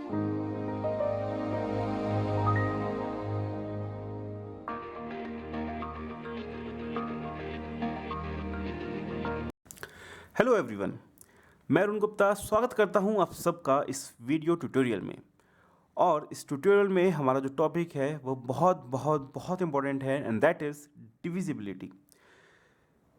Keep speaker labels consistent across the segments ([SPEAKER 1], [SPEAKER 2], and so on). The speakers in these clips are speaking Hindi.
[SPEAKER 1] हेलो एवरीवन, मैं अरुण गुप्ता स्वागत करता हूं आप सबका इस वीडियो ट्यूटोरियल में। और इस ट्यूटोरियल में हमारा जो टॉपिक है वो बहुत बहुत बहुत इम्पोर्टेंट है एंड दैट इज़ डिविजिबिलिटी।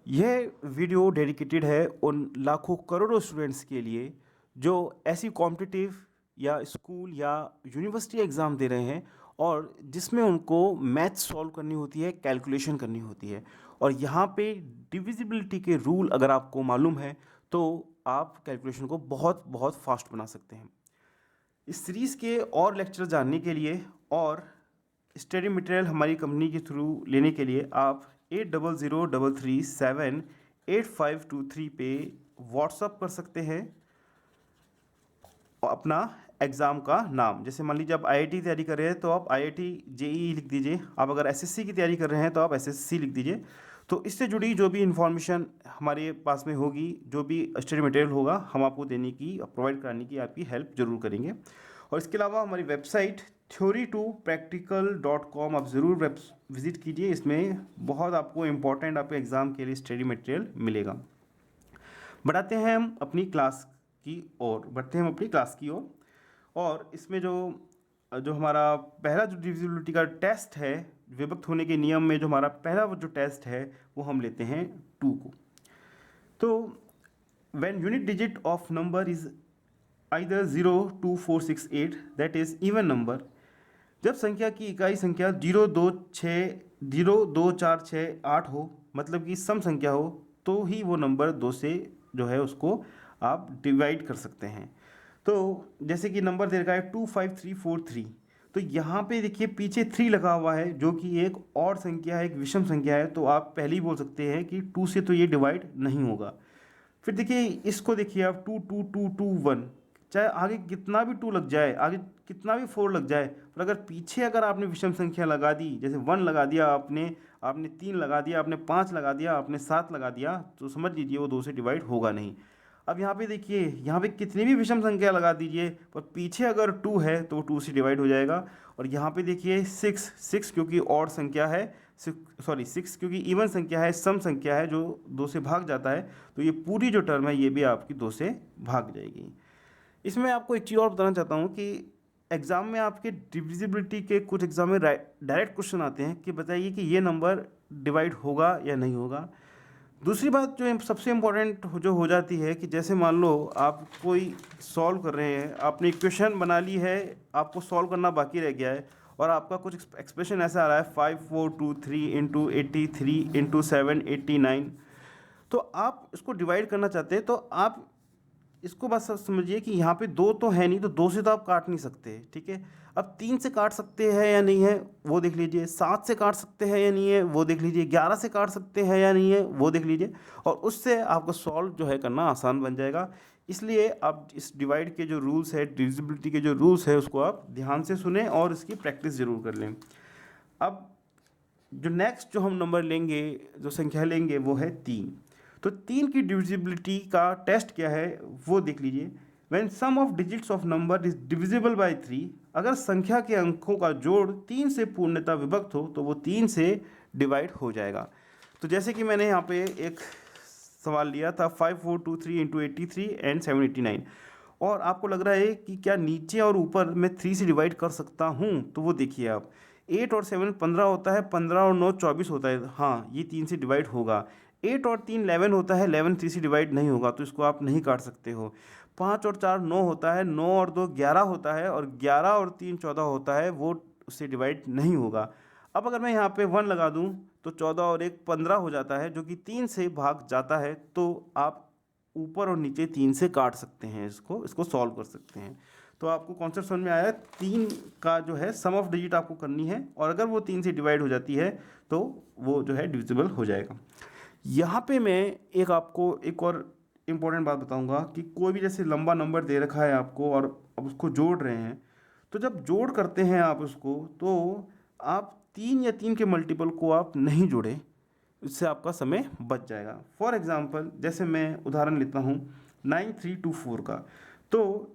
[SPEAKER 1] यह वीडियो डेडिकेटेड है उन लाखों करोड़ों स्टूडेंट्स के लिए जो ऐसी कॉम्पिटिटिव या स्कूल या यूनिवर्सिटी एग्ज़ाम दे रहे हैं और जिसमें उनको मैथ्स सॉल्व करनी होती है, कैलकुलेशन करनी होती है। और यहाँ पे डिविजिबिलिटी के रूल अगर आपको मालूम है तो आप कैलकुलेशन को बहुत बहुत फास्ट बना सकते हैं। इस सीरीज़ के और लेक्चर जानने के लिए और स्टडी मटेरियल हमारी कंपनी के थ्रू लेने के लिए आप 8003378523 पे व्हाट्सअप कर सकते हैं और अपना एग्ज़ाम का नाम। जैसे मान लीजिए आप आईआईटी तैयारी कर रहे हैं तो आप आईआईटी जेईई लिख दीजिए। आप अगर एसएससी की तैयारी कर रहे हैं तो आप एसएससी लिख दीजिए। तो इससे जुड़ी जो भी इन्फॉर्मेशन हमारे पास में होगी, जो भी स्टडी मटेरियल होगा, हम आपको देने की, प्रोवाइड कराने की आपकी हेल्प ज़रूर करेंगे। और इसके अलावा हमारी वेबसाइट theory2practical.com आप ज़रूर विज़िट कीजिए। इसमें बहुत आपको इम्पोर्टेंट आपके एग्ज़ाम के लिए स्टडी मटेरियल मिलेगा। बढ़ते हैं हम अपनी क्लास की ओर। और इसमें जो हमारा पहला जो डिविजिबिलिटी का टेस्ट है, विभक्त होने के नियम में जो हमारा पहला जो टेस्ट है वो हम लेते हैं 2 को। तो when unit digit of number is either 0, 2, 4, 6, 8 that is even number. जब संख्या की इकाई संख्या 0, 2, 4, 6, 8 हो, मतलब कि सम संख्या हो, तो ही वो नंबर 2 से जो है उसको आप डिवाइड कर सकते हैं। तो जैसे कि नंबर दे रखा है 25343, तो यहाँ पे देखिए पीछे 3 लगा हुआ है जो कि एक और संख्या है, एक विषम संख्या है। तो आप पहले ही बोल सकते हैं कि 2 से तो ये डिवाइड नहीं होगा। फिर देखिए इसको देखिए आप 2, 2, 2, 2, 1, चाहे आगे कितना भी 2 लग जाए, आगे कितना भी 4 लग जाए, पर अगर पीछे अगर आपने विषम संख्या लगा दी, जैसे 1 लगा दिया आपने 3 लगा दिया, आपने 5 लगा दिया, आपने 7 लगा दिया, तो समझ लीजिए वो 2 से डिवाइड होगा नहीं। अब यहाँ पे देखिए, यहाँ पे कितनी भी विषम संख्या लगा दीजिए, पर पीछे अगर 2 है तो वो 2 से डिवाइड हो जाएगा। और यहाँ पे देखिए 6 क्योंकि और संख्या है, 6 क्योंकि इवन संख्या है, सम संख्या है जो 2 से भाग जाता है, तो ये पूरी जो टर्म है ये भी आपकी 2 से भाग जाएगी। इसमें आपको एक चीज़ और बताना चाहता हूँ कि एग्ज़ाम में आपके डिविजिबिलिटी के कुछ एग्ज़ाम में डायरेक्ट क्वेश्चन आते हैं कि बताइए कि ये नंबर डिवाइड होगा या नहीं होगा। दूसरी बात जो सबसे इम्पोर्टेंट जो हो जाती है कि जैसे मान लो आप कोई सॉल्व कर रहे हैं, आपने इक्वेशन बना ली है, आपको सॉल्व करना बाकी रह गया है और आपका कुछ एक्सप्रेशन ऐसा आ रहा है 5423 इंटू 83 इंटू 789। तो आप इसको डिवाइड करना चाहते हैं, तो आप इसको बस समझिए कि यहाँ पे 2 तो है नहीं, तो 2 से तो आप काट नहीं सकते, ठीक है। अब 3 से काट सकते हैं या नहीं है वो देख लीजिए, 7 से काट सकते हैं या नहीं है वो देख लीजिए, 11 से काट सकते हैं या नहीं है वो देख लीजिए, और उससे आपको सॉल्व जो है करना आसान बन जाएगा। इसलिए आप इस डिवाइड के जो रूल्स है, डिविजिबिलिटी के जो रूल्स है, उसको आप ध्यान से सुने और इसकी प्रैक्टिस ज़रूर कर लें। अब जो नेक्स्ट जो हम नंबर लेंगे, जो संख्या लेंगे वो है 3। तो 3 की डिविजिबिलिटी का टेस्ट क्या है वो देख लीजिए। When sum of digits of number is divisible by 3, अगर संख्या के अंकों का जोड़ 3 से पूर्णतः विभक्त हो तो वो 3 से डिवाइड हो जाएगा। तो जैसे कि मैंने यहाँ पे एक सवाल लिया था 5423 इंटू 83 एंड 789, और आपको लग रहा है कि क्या नीचे और ऊपर मैं 3 से डिवाइड कर सकता हूँ, तो वो देखिए आप 8 और 7 15 होता है, 15 और 9 24 होता है, हाँ ये 3 से डिवाइड होगा। 8 और 3 11 होता है, 11 3 से डिवाइड नहीं होगा, तो इसको आप नहीं काट सकते हो। 5 और 4 9 होता है, 9 और 2 11 होता है, और 11 और 3 14 होता है, वो उससे डिवाइड नहीं होगा। अब अगर मैं यहाँ पे 1 लगा दूँ तो 14 और 1 15 हो जाता है, जो कि 3 से भाग जाता है। तो आप ऊपर और नीचे 3 से काट सकते हैं, इसको सॉल्व कर सकते हैं। तो आपको कॉन्सेप्ट समझ में आया। 3 का जो है सम ऑफ डिजिट आपको करनी है, और अगर वो 3 से डिवाइड हो जाती है तो वो जो है डिविजिबल हो जाएगा। यहाँ पे मैं आपको एक और इम्पोर्टेंट बात बताऊँगा कि कोई भी जैसे लंबा नंबर दे रखा है आपको और अब उसको जोड़ रहे हैं, तो जब जोड़ करते हैं आप उसको, तो आप 3 या 3 के मल्टीपल को आप नहीं जोड़ें, इससे आपका समय बच जाएगा। फॉर एग्ज़ाम्पल जैसे मैं उदाहरण लेता हूँ 9324 का। तो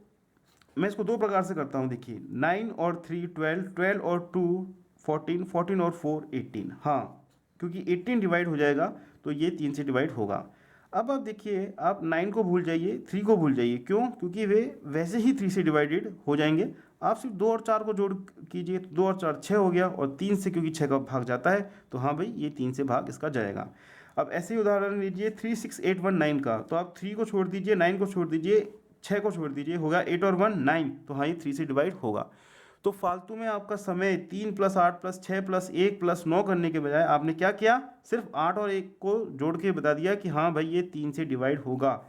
[SPEAKER 1] मैं इसको दो प्रकार से करता हूँ, देखिए 9 और 3 12, 12 और 2 14, 14 और 4 18। हाँ, क्योंकि 18 डिवाइड हो जाएगा तो ये 3 से डिवाइड होगा। अब आप देखिए, आप 9 को भूल जाइए, 3 को भूल जाइए, क्यों? क्योंकि वे वैसे ही 3 से डिवाइडेड हो जाएंगे। आप सिर्फ 2 और 4 को जोड़ कीजिए, तो 2 और 4 6 हो गया, और 3 से क्योंकि 6 का भाग जाता है तो हाँ भाई ये 3 से भाग इसका जाएगा। अब ऐसे ही उदाहरण लीजिए 3 6 8 1 9 का, तो आप 3 को छोड़ दीजिए, 9 को छोड़ दीजिए, 6 को छोड़ दीजिए, होगा 8 और 1 9, तो हाँ ये 3 से डिवाइड होगा। तो फालतू में आपका समय 3 + 8 + 6 + 1 + 9 करने के बजाय आपने क्या किया, सिर्फ 8 और 1 को जोड़ के बता दिया कि हाँ भाई ये 3 से डिवाइड होगा।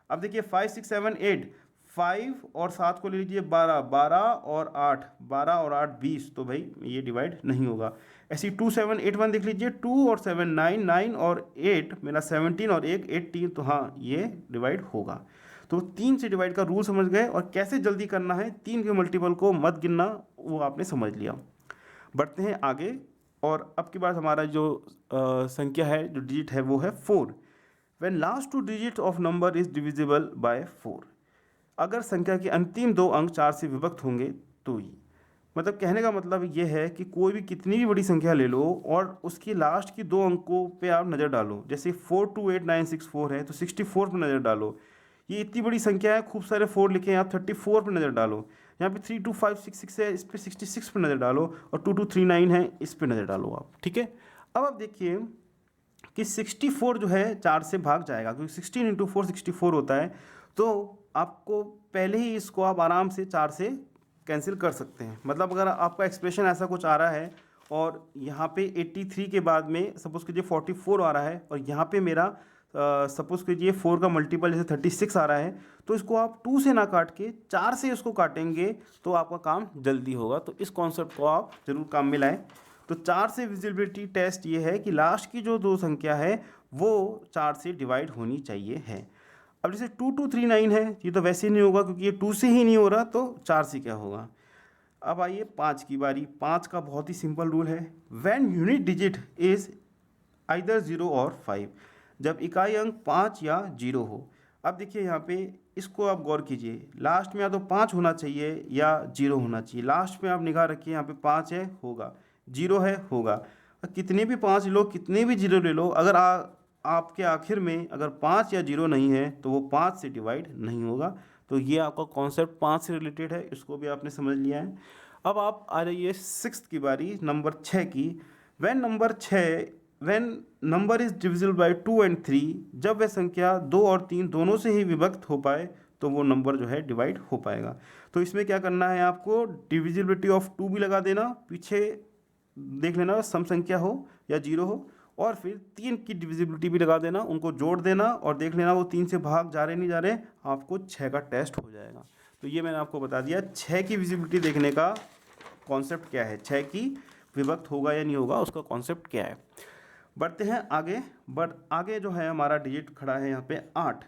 [SPEAKER 1] अब देखिए 5 6 7 8, 5 और 7 को ले लीजिए 12, 12 और 8, 12 और 8 20, तो भाई ये डिवाइड नहीं होगा। ऐसी 2 7 8 1 देख लीजिए, 2 और 7 9, 9 और 8 मेरा 17 और 1 18, तो हाँ ये डिवाइड होगा। तो 3 से डिवाइड का रूल समझ गए, और कैसे जल्दी करना है, 3 के मल्टीपल को मत गिनना, वो आपने समझ लिया। बढ़ते हैं आगे, और अब की बार हमारा जो संख्या है, जो डिजिट है, वो है 4। When last 2 digit of number is divisible bye 4। अगर संख्या के अंतिम 2 अंक 4 से विभक्त होंगे तो ही, मतलब कहने का मतलब ये है कि कोई भी कितनी भी बड़ी संख्या ले लो और उसकी लास्ट की 2 अंकों पे आप नज़र डालो, जैसे 428964 है तो 64 पर नज़र डालो। ये इतनी बड़ी संख्या है, खूब सारे 4 लिखे हैं, आप 34 पर नज़र डालो। यहाँ पे 32566 है, इस पर 66 पर नज़र डालो, और 2239 है, इस पर नज़र डालो आप, ठीक है। अब आप देखिए कि 64 जो है 4 से भाग जाएगा, क्योंकि 16 × 4 64 होता है, तो आपको पहले ही इसको आप आराम से 4 से कैंसिल कर सकते हैं। मतलब अगर आपका एक्सप्रेशन ऐसा कुछ आ रहा है, और यहाँ पे 83 के बाद में सपोज़ कीजिए 44 आ रहा है, और यहाँ पे मेरा सपोज़ कीजिए 4 का मल्टीपल जैसे 36 आ रहा है, तो इसको आप 2 से ना काट के 4 से इसको काटेंगे तो आपका काम जल्दी होगा। तो इस कॉन्सेप्ट को आप ज़रूर काम में लाएँ। तो 4 से विजिबिलिटी टेस्ट ये है कि लास्ट की जो 2 संख्या है वो 4 से डिवाइड होनी चाहिए है। अब जैसे 2239 है, ये तो वैसे ही नहीं होगा, क्योंकि ये 2 से ही नहीं हो रहा, तो 4 से क्या होगा। अब आइए 5 की बारी। 5 का बहुत ही सिंपल रूल है, when unit digit is either 0 और 5, जब इकाई अंक 5 या 0 हो। अब देखिए यहाँ पे इसको आप गौर कीजिए, लास्ट में या तो 5 होना चाहिए या 0 होना चाहिए। लास्ट में आप निगाह रखिए, यहाँ पे 5 है, होगा, 0 है, होगा। कितने भी 5 लो, कितने भी 0 ले लो, अगर आपके आखिर में अगर 5 या 0 नहीं है तो वो 5 से डिवाइड नहीं होगा। तो ये आपका कॉन्सेप्ट 5 से रिलेटेड है, इसको भी आपने समझ लिया है। अब आप आ जाइए 6 की बारी, नंबर 6 की। When number is divisible bye 2 and 3, जब वह संख्या 2 और 3 दोनों से ही विभक्त हो पाए तो वो नंबर जो है डिवाइड हो पाएगा। तो इसमें क्या करना है आपको, डिविजिबिलिटी ऑफ 2 भी लगा देना, पीछे देख लेना सम संख्या हो या 0 हो, और फिर 3 की डिविजिबिलिटी भी लगा देना, उनको जोड़ देना और देख लेना वो 3 से भाग जा रहे नहीं जा रहे, आपको 6 का टेस्ट हो जाएगा। तो ये मैंने आपको बता दिया 6 की विजिबिलिटी देखने का कॉन्सेप्ट क्या है, 6 की विभक्त होगा या नहीं होगा उसका कॉन्सेप्ट क्या है। बढ़ते हैं आगे। आगे जो है हमारा डिजिट खड़ा है यहाँ पे 8।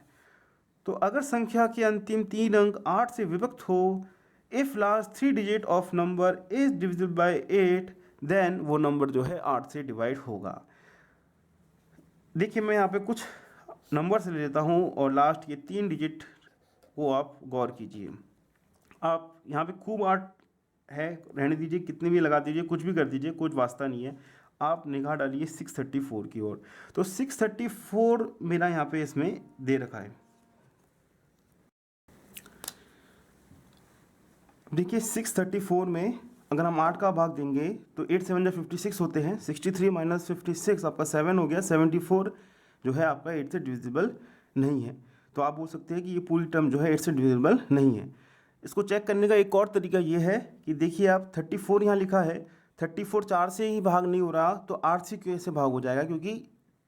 [SPEAKER 1] तो अगर संख्या के अंतिम 3 अंक 8 से विभक्त हो, if last 3 digit of number is divisible by 8, then वो नंबर जो है 8 से डिवाइड होगा। देखिए मैं यहाँ पे कुछ नंबर से ले लेता हूँ, और लास्ट के 3 डिजिट को आप गौर कीजिए। आप यहाँ पे खूब 8 है, रहने दीजिए, कितने भी लगा दीजिए, कुछ भी कर दीजिए, कुछ वास्ता नहीं है। आप निगाह डालिए 634 की ओर। तो 634 मेरा यहाँ पे इसमें दे रखा है। देखिए 634 में अगर हम 8 का भाग देंगे तो 8 7 56 होते हैं, 63 - 56 आपका 7 हो गया। 74 जो है आपका 8 से डिविजिबल नहीं है। तो आप बोल सकते हैं कि ये पूरी टर्म जो है 8 से डिविजिबल नहीं है। इसको चेक करने का एक और तरीका ये है कि देखिए आप 34 यहाँ लिखा है, 34 4 से ही भाग नहीं हो रहा, तो 8 से कैसे भाग हो जाएगा, क्योंकि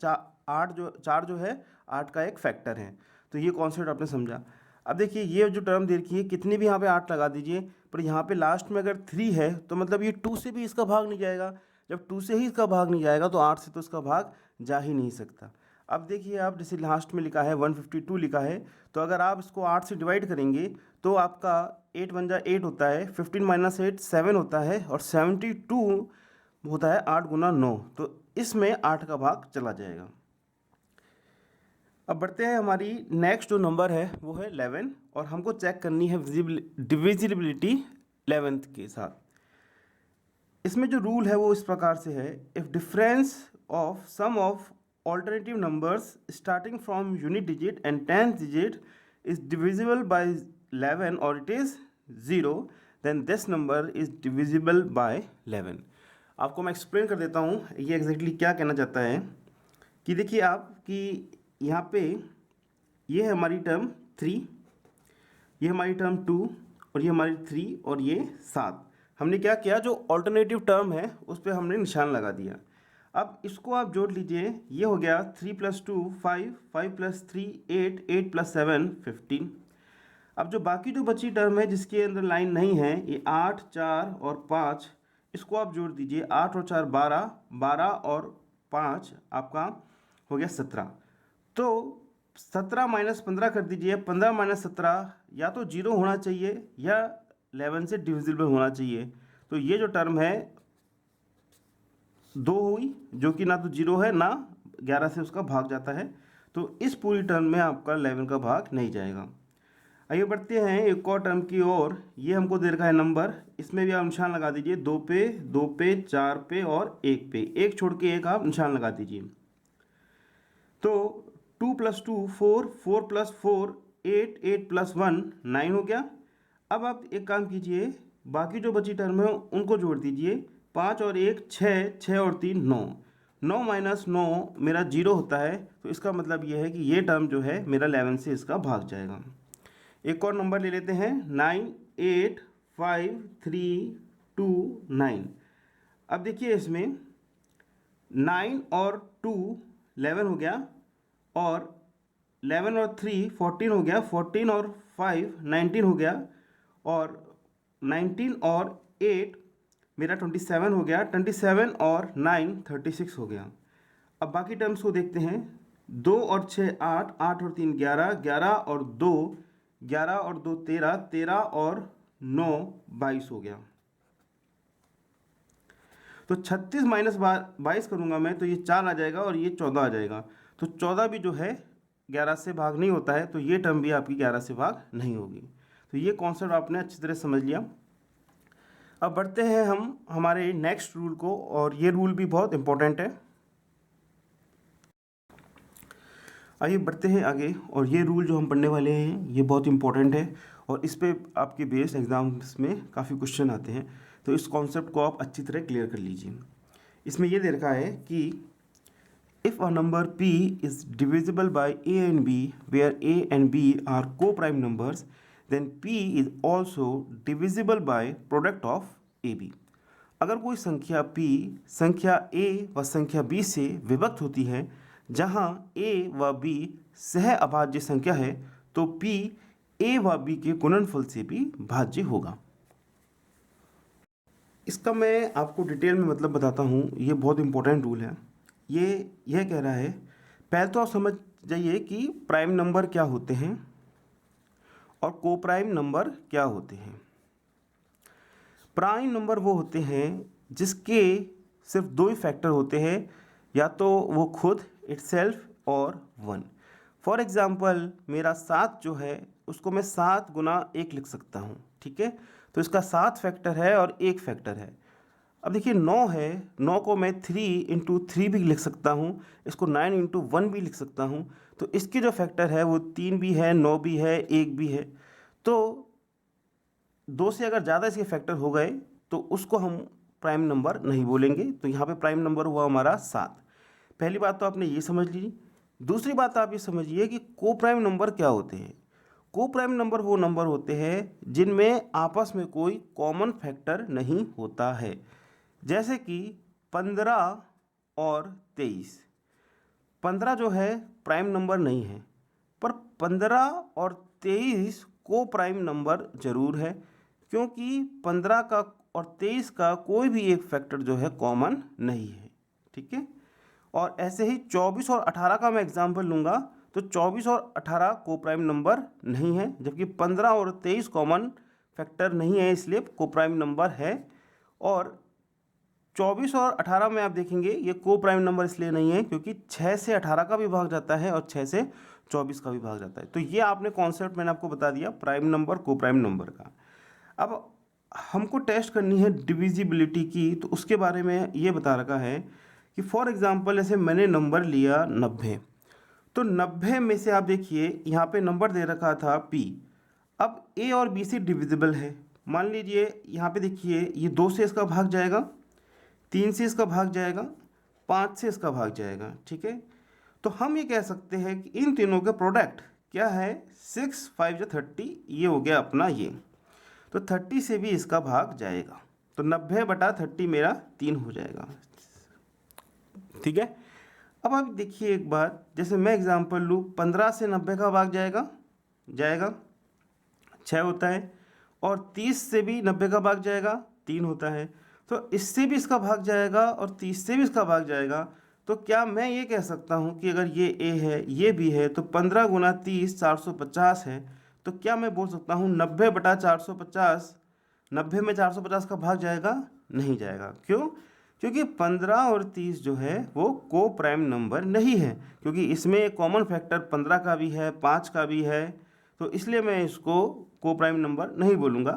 [SPEAKER 1] 4 जो है 8 का एक फैक्टर है। तो ये कॉन्सेप्ट आपने समझा। अब देखिए ये जो टर्म दे रखी है, कितनी भी यहाँ पे 8 लगा दीजिए, पर यहाँ पे लास्ट में अगर 3 है तो मतलब ये 2 से भी इसका भाग नहीं जाएगा। जब 2 से ही इसका भाग नहीं जाएगा तो 8 से तो इसका भाग जा ही नहीं सकता। अब देखिए आप जैसे लास्ट में लिखा है 152 लिखा है, तो अगर आप इसको 8 से डिवाइड करेंगे तो आपका 8 1 जा 8 होता है, 15 - 8 7 होता है, और 72 होता है 8 × 9, तो इसमें 8 का भाग चला जाएगा। अब बढ़ते हैं, हमारी नेक्स्ट जो नंबर है वो है 11 और हमको चेक करनी है डिविजिबिलिटी 11th के साथ। इसमें जो रूल है वो इस प्रकार से है, if difference of sum of alternative numbers starting from unit digit and 10th digit is divisible by 11 और it is 0, then this number is divisible by 11। आपको मैं एक्सप्लेन कर देता हूँ ये एग्जैक्टली क्या कहना चाहता है। कि देखिए आप कि यहाँ पे ये है हमारी टर्म 3, ये हमारी टर्म 2 और ये हमारी 3 और ये 7। हमने क्या किया, जो ऑल्टरनेटिव टर्म है उस पर हमने निशान लगा दिया। अब इसको आप जोड़ लीजिए, ये हो गया 3 + 2 5, 5 + 3 8, 8 + 7 15। अब जो बाकी जो बची टर्म है जिसके अंदर लाइन नहीं है, ये 8, 4 और 5, इसको आप जोड़ दीजिए। 8 और 4 12, 12 और 5 आपका हो गया 17। तो 17 - 15 कर दीजिए। 15 - 17 या तो 0 होना चाहिए या 11 से डिविजिबल होना चाहिए। तो ये जो टर्म है 2 हुई, जो कि ना तो 0 है ना 11 से उसका भाग जाता है। तो इस पूरी टर्म में आपका 11 का भाग नहीं जाएगा। आइए बढ़ते हैं एक और टर्म की ओर। ये हमको दे रखा है नंबर, इसमें भी आप निशान लगा दीजिए। 2 पे, 2 पे, 4 पे और 1 पे, एक छोड़ के एक आप निशान लगा दीजिए। तो 2 + 2 4, 4 + 4 8, 8 + 1 9 हो गया। अब आप एक काम कीजिए, बाकी जो बची टर्म है उनको जोड़ दीजिए। 5 और 1 6, 6 और 3 9, 9 - 9 मेरा 0 होता है। तो इसका मतलब ये है कि ये टर्म जो है मेरा 11 से इसका भाग जाएगा। एक और नंबर ले लेते हैं, 9 8 5 3 2 9। अब देखिए इसमें 9 और 2 11 हो गया और 11 और 3 14 हो गया, 14 और 5 19 हो गया और 19 और 8 मेरा 27 हो गया, 27 और 9 36 हो गया। अब बाकी टर्म्स को देखते हैं। 2 और 6 8, 8 और 3 11, 11 और 2 11 और 2 13, 13 और 9 22 हो गया। तो 36 - 22 करूँगा मैं तो ये 4 आ जाएगा और ये 14 आ जाएगा। तो 14 भी जो है 11 से भाग नहीं होता है, तो ये टर्म भी आपकी 11 से भाग नहीं होगी। तो ये कॉन्सेप्ट आपने अच्छी तरह समझ लिया। अब बढ़ते हैं हम हमारे नेक्स्ट रूल को, और ये रूल भी बहुत इंपॉर्टेंट है। आइए बढ़ते हैं आगे, और ये रूल जो हम पढ़ने वाले हैं ये बहुत इंपॉर्टेंट है और इस पे आपके बेस्ड एग्जाम्स में काफ़ी क्वेश्चन आते हैं। तो इस कॉन्सेप्ट को आप अच्छी तरह क्लियर कर लीजिए। इसमें ये दे रखा है कि if a number p is divisible by a and b where a and b are co-prime numbers, then p is also divisible by product of ab। अगर कोई संख्या p संख्या a व संख्या b से विभक्त होती है जहाँ a व b सह अभाज्य संख्या है, तो p a व b के गुणनफल से भी भाज्य होगा। इसका मैं आपको डिटेल में मतलब बताता हूँ, ये बहुत इंपॉर्टेंट रूल है। यह कह रहा है, पहले तो आप समझ जाइए कि प्राइम नंबर क्या होते हैं और को प्राइम नंबर क्या होते हैं। प्राइम नंबर वो होते हैं जिसके सिर्फ 2 ही फैक्टर होते हैं, या तो वो खुद इटसेल्फ और 1। फॉर एग्जांपल मेरा 7 जो है उसको मैं 7 × 1 लिख सकता हूँ, ठीक है। तो इसका 7 फैक्टर है और 1 फैक्टर है। अब देखिए 9 है, 9 को मैं 3 × 3 भी लिख सकता हूँ, इसको 9 × 1 भी लिख सकता हूँ। तो इसके जो फैक्टर है वो 3 भी है, 9 भी है, 1 भी है। तो 2 से अगर ज़्यादा इसके फैक्टर हो गए तो उसको हम प्राइम नंबर नहीं बोलेंगे। तो यहाँ पे प्राइम नंबर हुआ हमारा 7। पहली बात तो आपने ये समझ ली। दूसरी बात आप ये समझिए कि को प्राइम नंबर क्या होते हैं। को प्राइम नंबर वो नंबर होते हैं जिनमें आपस में कोई कॉमन फैक्टर नहीं होता है, जैसे कि 15 और 23। 15 जो है प्राइम नंबर नहीं है, पर 15 और 23 को प्राइम नंबर ज़रूर है, क्योंकि 15 का और 23 का कोई भी एक फैक्टर जो है कॉमन नहीं है, ठीक है। और ऐसे ही 24 और 18 का मैं एग्जांपल लूँगा, तो 24 और 18 को प्राइम नंबर नहीं है, जबकि 15 और 23 कॉमन फैक्टर नहीं है, इसलिए को प्राइम नंबर है। और 24 और 18 में आप देखेंगे ये को प्राइम नंबर इसलिए नहीं है क्योंकि 6 से 18 का भी भाग जाता है और 6 से 24 का भी भाग जाता है। तो ये आपने कॉन्सेप्ट मैंने आपको बता दिया प्राइम नंबर को प्राइम नंबर का। अब हमको टेस्ट करनी है डिविजिबिलिटी की, तो उसके बारे में ये बता रखा है कि फॉर एग्जांपल जैसे मैंने नंबर लिया 90, तो 90 में से आप देखिए यहाँ पे नंबर दे रखा था p। अब a और b से डिविजिबल है, मान लीजिए यहाँ पे देखिए ये 2 से इसका भाग जाएगा, 3 से इसका भाग जाएगा, 5 से इसका भाग जाएगा, ठीक है। तो हम ये कह सकते हैं कि इन तीनों के प्रोडक्ट क्या है, 6 5 जो 30, ये हो गया अपना ये। तो 30 से भी इसका भाग जाएगा, तो 90/30 मेरा 3 हो जाएगा, ठीक है। अब आप देखिए एक बात, जैसे मैं एग्जांपल लूँ, 15 से 90 का भाग जाएगा 6 होता है, और 30 से भी 90 का भाग जाएगा 3 होता है। तो इससे भी इसका भाग जाएगा और 30 से भी इसका भाग जाएगा। तो क्या मैं ये कह सकता हूँ कि अगर ये a है ये b है तो 15 गुना 30 450 है। तो क्या मैं बोल सकता हूँ 90/450, 90 में 450 का भाग जाएगा? नहीं जाएगा। क्यों? क्योंकि 15 और 30 जो है वो को प्राइम नंबर नहीं है, क्योंकि इसमें कॉमन फैक्टर 15 का भी है 5 का भी है, तो इसलिए मैं इसको को प्राइम नंबर नहीं बोलूँगा।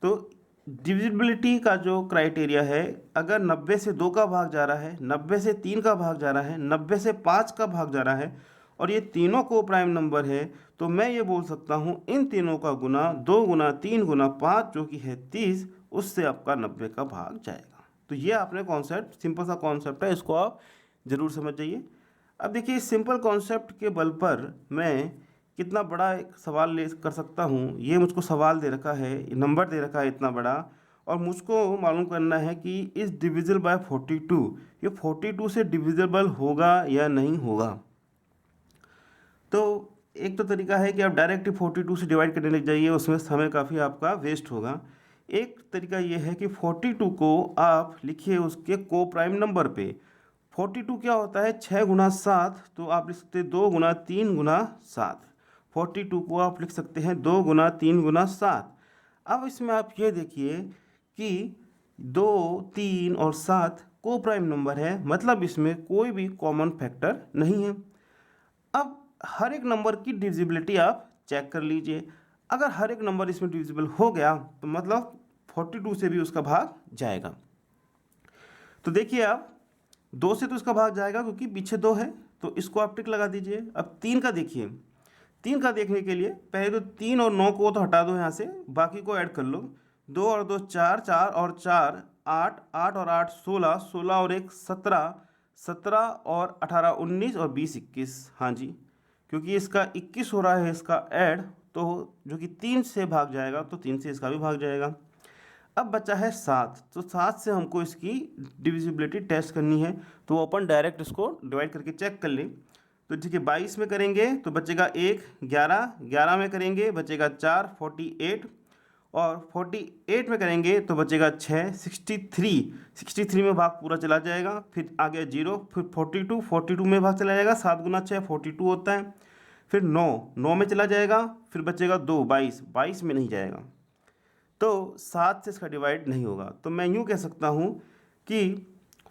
[SPEAKER 1] तो डिविजिबिलिटी का जो क्राइटेरिया है, अगर 90 से 2 का भाग जा रहा है, 90 से 3 का भाग जा रहा है, 90 से 5 का भाग जा रहा है और ये तीनों को प्राइम नंबर है, तो मैं ये बोल सकता हूँ इन तीनों का गुना 2 गुना 3 गुना 5 जो कि है 30, उससे आपका 90 का भाग जाएगा। तो ये आपने कॉन्सेप्ट, सिंपल सा कॉन्सेप्ट है, इसको आप ज़रूर समझ जाइए। अब देखिए इस सिंपल कॉन्सेप्ट के बल पर मैं कितना बड़ा एक सवाल ले कर सकता हूँ। ये मुझको सवाल दे रखा है, नंबर दे रखा है इतना बड़ा, और मुझको मालूम करना है कि इस डिविजिबल बाय 42, ये 42 से डिविजिबल होगा या नहीं होगा। तो एक तो तरीका है कि आप डायरेक्ट 42 से डिवाइड करने लग जाइए, उसमें समय काफ़ी आपका वेस्ट होगा। एक तरीका ये है कि 42 को आप लिखिए उसके को प्राइम नंबर पे। 42 क्या होता है, 6 गुना 7, तो आप लिख सकते हैं 2 गुना 3 गुना 7। 42 को आप लिख सकते हैं 2 गुना 3 गुना 7। अब इसमें आप ये देखिए कि 2 3 और 7 को प्राइम नंबर है, मतलब इसमें कोई भी कॉमन फैक्टर नहीं है। अब हर एक नंबर की डिविजिबिलिटी आप चेक कर लीजिए। अगर हर एक नंबर इसमें डिविजिबल हो गया तो मतलब 42 से भी उसका भाग जाएगा। तो देखिए आप 2 से तो इसका भाग जाएगा क्योंकि पीछे 2 है, तो इसको आप टिक लगा दीजिए। अब 3 का देखिए, 3 का देखने के लिए पहले तो 3 और 9 को तो हटा दो यहाँ से, बाकी को ऐड कर लो। 2 और 2 4, 4 और 4 8, 8 और 8 16, 16 और 1 17, 17 और 18 19 और 20 21। हाँ जी, क्योंकि इसका 21 हो रहा है इसका ऐड, तो जो कि 3 से भाग जाएगा, तो 3 से इसका भी भाग जाएगा। अब बचा है 7, तो 7 से हमको इसकी डिविजिबिलिटी टेस्ट करनी है, तो अपन डायरेक्ट इसको डिवाइड करके चेक कर लें। तो ठीक है, 22 में करेंगे तो बचेगा 1, 11, 11 में करेंगे बचेगा 4, 48, और 48 में करेंगे तो बचेगा 6, 63, 63 में भाग पूरा चला जाएगा, फिर आ गया 0, फिर 42, 42 में भाग चला जाएगा, 7 गुना 6 42 होता है, फिर 9, 9 में चला जाएगा, फिर बचेगा 2, 22, 22 में नहीं जाएगा, तो 7 से इसका डिवाइड नहीं होगा। तो मैं यूँ कह सकता हूँ कि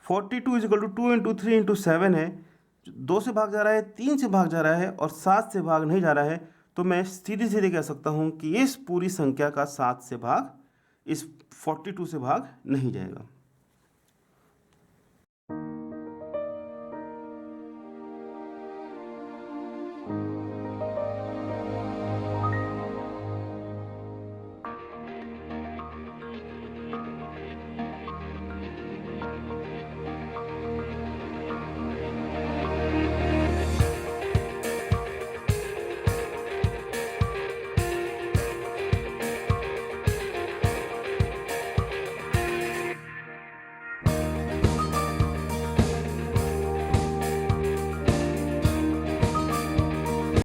[SPEAKER 1] 42 = 2 × 3 × 7 है, 2 से भाग जा रहा है, 3 से भाग जा रहा है और 7 से भाग नहीं जा रहा है, तो मैं सीधे सीधे कह सकता हूँ कि इस पूरी संख्या का 7 से भाग, इस 42 से भाग नहीं जाएगा।